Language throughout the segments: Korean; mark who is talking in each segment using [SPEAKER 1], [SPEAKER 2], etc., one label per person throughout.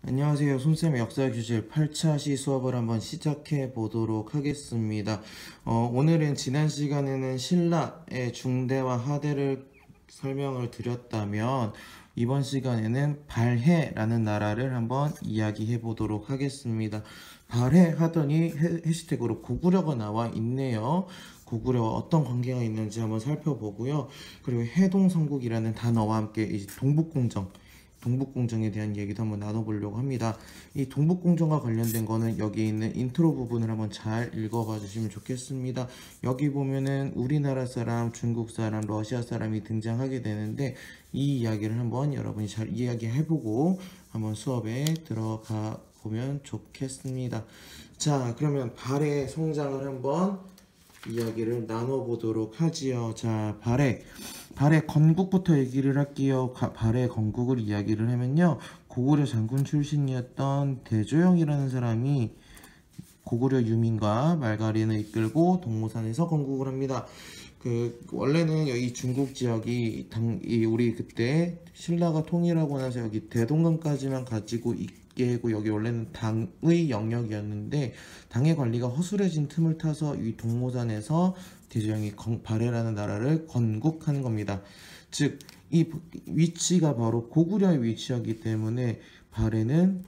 [SPEAKER 1] 안녕하세요. 손쌤의 역사 교실 8차시 수업을 한번 시작해 보도록 하겠습니다. 오늘은 지난 시간에는 신라의 중대와 하대를 설명을 드렸다면 이번 시간에는 발해라는 나라를 한번 이야기해 보도록 하겠습니다. 발해 하더니 해시태그로 고구려가 나와 있네요. 고구려와 어떤 관계가 있는지 한번 살펴보고요. 그리고 해동성국이라는 단어와 함께 이 동북공정에 대한 얘기도 한번 나눠보려고 합니다. 이 동북공정과 관련된 거는 여기 있는 인트로 부분을 한번 잘 읽어봐 주시면 좋겠습니다. 여기 보면은 우리나라 사람, 중국 사람, 러시아 사람이 등장하게 되는데 이 이야기를 한번 여러분이 잘 이야기해보고 한번 수업에 들어가 보면 좋겠습니다. 자, 그러면 발의 성장을 한번 이야기를 나눠보도록 하지요. 자, 발해 건국부터 얘기를 할게요. 발해 건국을 이야기를 하면요, 고구려 장군 출신이었던 대조영이라는 사람이 고구려 유민과 말가린을 이끌고 동모산에서 건국을 합니다. 원래는 여기 중국 지역이 우리 그때 신라가 통일하고 나서 여기 대동강까지만 가지고 있게 하고, 여기 원래는 당의 영역이었는데 당의 관리가 허술해진 틈을 타서 이 동모산에서 대조영이 발해라는 나라를 건국하는 겁니다. 즉, 이 위치가 바로 고구려의 위치였기 때문에 발해는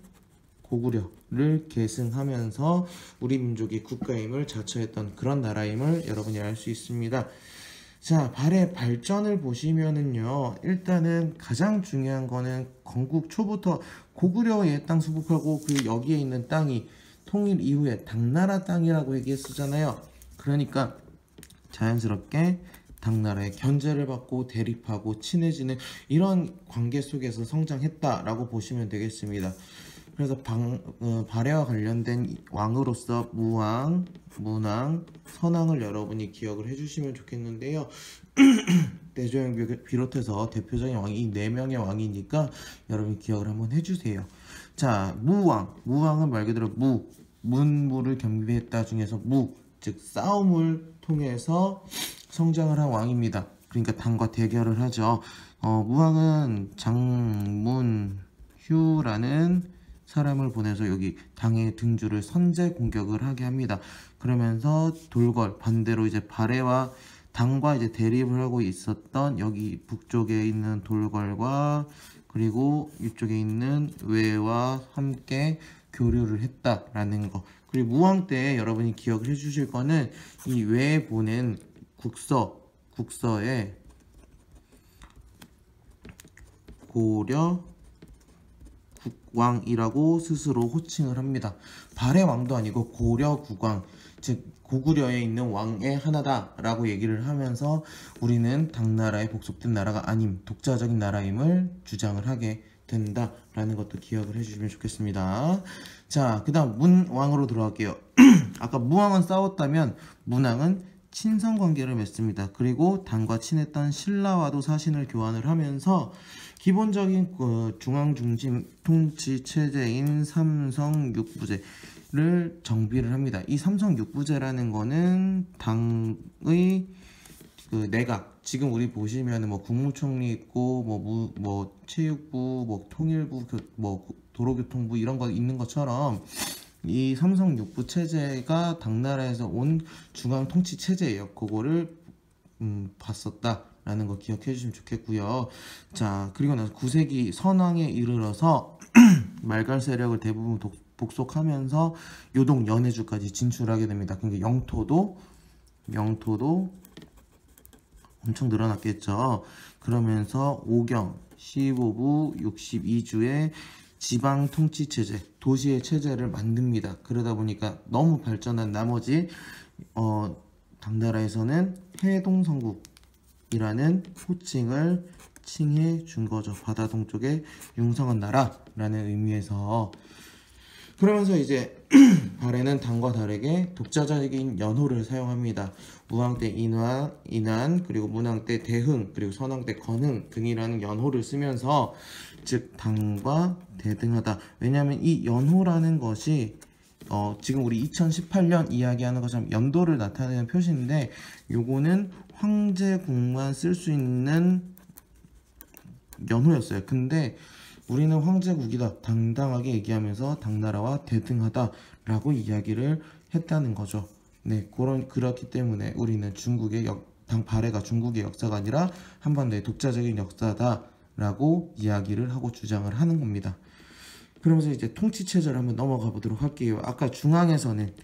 [SPEAKER 1] 고구려를 계승하면서 우리 민족이 국가임을 자처했던 그런 나라임을 여러분이 알 수 있습니다. 자, 발의 발전을 보시면은요, 일단은 가장 중요한 거는 건국 초부터 고구려의 땅 수복하고 그 여기에 있는 땅이 통일 이후에 당나라 땅이라고 얘기했었잖아요. 그러니까 자연스럽게 당나라의 견제를 받고 대립하고 친해지는 이런 관계 속에서 성장했다라고 보시면 되겠습니다. 그래서 발해와 관련된 왕으로서 무왕, 문왕, 선왕을 여러분이 기억을 해주시면 좋겠는데요. 대조영 비롯해서 대표적인 왕이 이 4명의 왕이니까 여러분 기억을 한번 해주세요. 자, 무왕은 말 그대로 문무를 경비했다 중에서 즉 싸움을 통해서 성장을 한 왕입니다. 그러니까 당과 대결을 하죠. 무왕은 장문휴라는 사람을 보내서 여기 당의 등주를 선제 공격을 하게 합니다. 그러면서 반대로 이제 발해와 당과 이제 대립을 하고 있었던 여기 북쪽에 있는 돌궐과 그리고 이쪽에 있는 외와 함께 교류를 했다라는 거. 그리고 무왕 때 여러분이 기억을 해주실 거는 이 외에 보낸 국서에 고려 국왕이라고 스스로 호칭을 합니다. 발해 왕도 아니고 고려 국왕, 즉 고구려에 있는 왕의 하나다라고 얘기를 하면서 우리는 당나라에 복속된 나라가 아님 독자적인 나라임을 주장을 하게 된다라는 것도 기억을 해주시면 좋겠습니다. 자, 그 다음 문왕으로 들어갈게요. 아까 무왕은 싸웠다면 문왕은 친선 관계를 맺습니다. 그리고 당과 친했던 신라와도 사신을 교환을 하면서 기본적인 중앙 중심 통치 체제인 삼성 육부제를 정비를 합니다. 이 삼성 육부제라는 거는 당의 내각, 지금 우리 보시면 뭐 국무총리 있고 뭐 체육부, 뭐 통일부, 뭐 도로교통부 이런 거 있는 것처럼 이 삼성 육부 체제가 당나라에서 온 중앙 통치 체제예요. 그거를 봤었다라는 거 기억해 주시면 좋겠고요. 자, 그리고 나서 9세기 선왕에 이르러서 말갈 세력을 대부분 복속하면서 요동 연해주까지 진출하게 됩니다. 그러니까 영토도 엄청 늘어났겠죠. 그러면서 오경 15부 62주의 지방 통치 체제, 도시의 체제를 만듭니다. 그러다 보니까 너무 발전한 나머지 당나라에서는 해동성국이라는 호칭을 칭해 준 거죠. 바다 동쪽의 융성한 나라라는 의미에서. 그러면서 이제 발해는 당과 다르게 독자적인 연호를 사용합니다. 무왕 때 인한, 그리고 문왕 때 대흥, 그리고 선왕 때 건흥 등이라는 연호를 쓰면서 즉 당과 대등하다. 왜냐하면 이 연호라는 것이 지금 우리 2018년 이야기하는 것처럼 연도를 나타내는 표시인데, 요거는 황제국만 쓸 수 있는 연호였어요. 근데 우리는 황제국이다 당당하게 얘기하면서 당나라와 대등하다라고 이야기를 했다는 거죠. 네, 그렇기 때문에 우리는 발해가 중국의 역사가 아니라 한반도의 독자적인 역사다라고 이야기를 하고 주장을 하는 겁니다. 그러면서 이제 통치 체제를 한번 넘어가 보도록 할게요. 아까 중앙에서는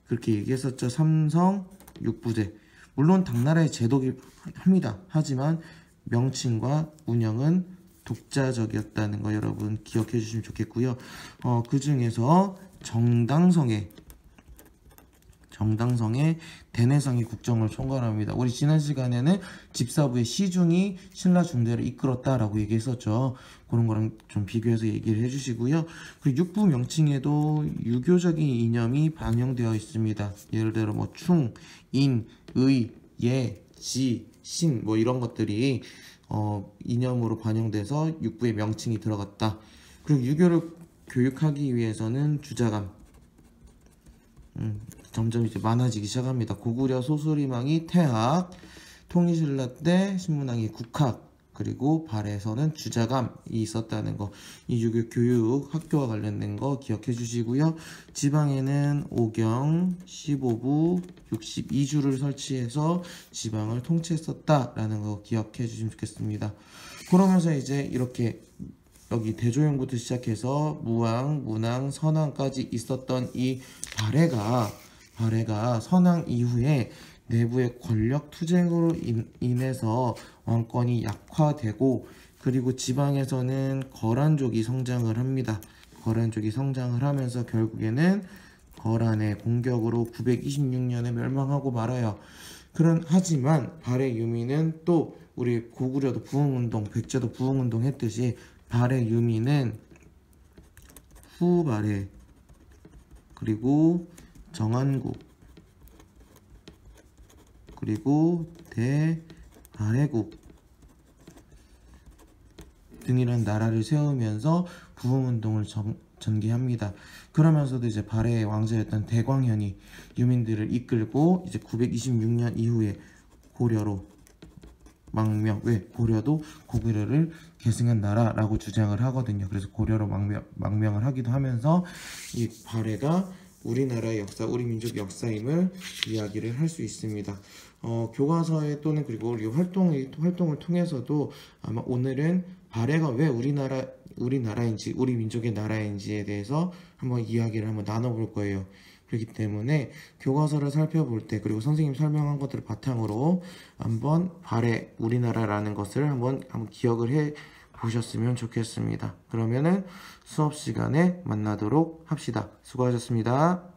[SPEAKER 1] 그렇게 얘기했었죠. 삼성 육부제. 물론 당나라의 제도긴 합니다. 하지만 명칭과 운영은 독자적이었다는 거 여러분 기억해 주시면 좋겠고요. 그 중에서 정당성의 대내상의 국정을 총괄합니다. 우리 지난 시간에는 집사부의 시중이 신라 중대를 이끌었다라고 얘기했었죠. 그런 거랑 좀 비교해서 얘기를 해주시고요. 그리고 육부 명칭에도 유교적인 이념이 반영되어 있습니다. 예를 들어 뭐 충, 인, 의, 예, 지, 신 뭐 이런 것들이 이념으로 반영돼서 육부의 명칭이 들어갔다. 그리고 유교를 교육하기 위해서는 주자감 점점 이제 많아지기 시작합니다. 고구려 소수리망이 태학, 통일신라 때 신문왕이 국학, 그리고 발해에서는 주자감이 있었다는 거, 이 유교 교육 학교와 관련된 거 기억해 주시고요. 지방에는 오경 15부 62주를 설치해서 지방을 통치했었다라는 거 기억해 주시면 좋겠습니다. 그러면서 이제 이렇게 여기 대조영부터 시작해서 무왕, 문왕, 선왕까지 있었던 이 발해가 선왕 이후에 내부의 권력 투쟁으로 인해서 왕권이 약화되고, 그리고 지방에서는 거란족이 성장을 합니다. 거란족이 성장을 하면서 결국에는 거란의 공격으로 926년에 멸망하고 말아요. 하지만 발해 유미는 또 우리 고구려도 부흥운동, 백제도 부흥운동 했듯이 발해 유미는 후발해, 그리고 정한국, 그리고 대발해국 등이란 나라를 세우면서 부흥운동을 전개합니다. 그러면서도 이제 발해의 왕자였던 대광현이 유민들을 이끌고 이제 926년 이후에 고려로 고려도 고구려를 계승한 나라라고 주장을 하거든요. 그래서 고려로 망명을 하기도 하면서 이 발해가 우리나라의 역사, 우리 민족의 역사임을 이야기를 할 수 있습니다. 교과서에 또는 그리고 우리 활동을 통해서도 아마 오늘은 발해가 왜 우리나라인지, 우리 민족의 나라인지에 대해서 한번 이야기를 한번 나눠볼 거예요. 그렇기 때문에 교과서를 살펴볼 때, 그리고 선생님 설명한 것들을 바탕으로 한번 발해 우리나라라는 것을 한번 기억을 해 보셨으면 좋겠습니다. 그러면은 수업 시간에 만나도록 합시다. 수고하셨습니다.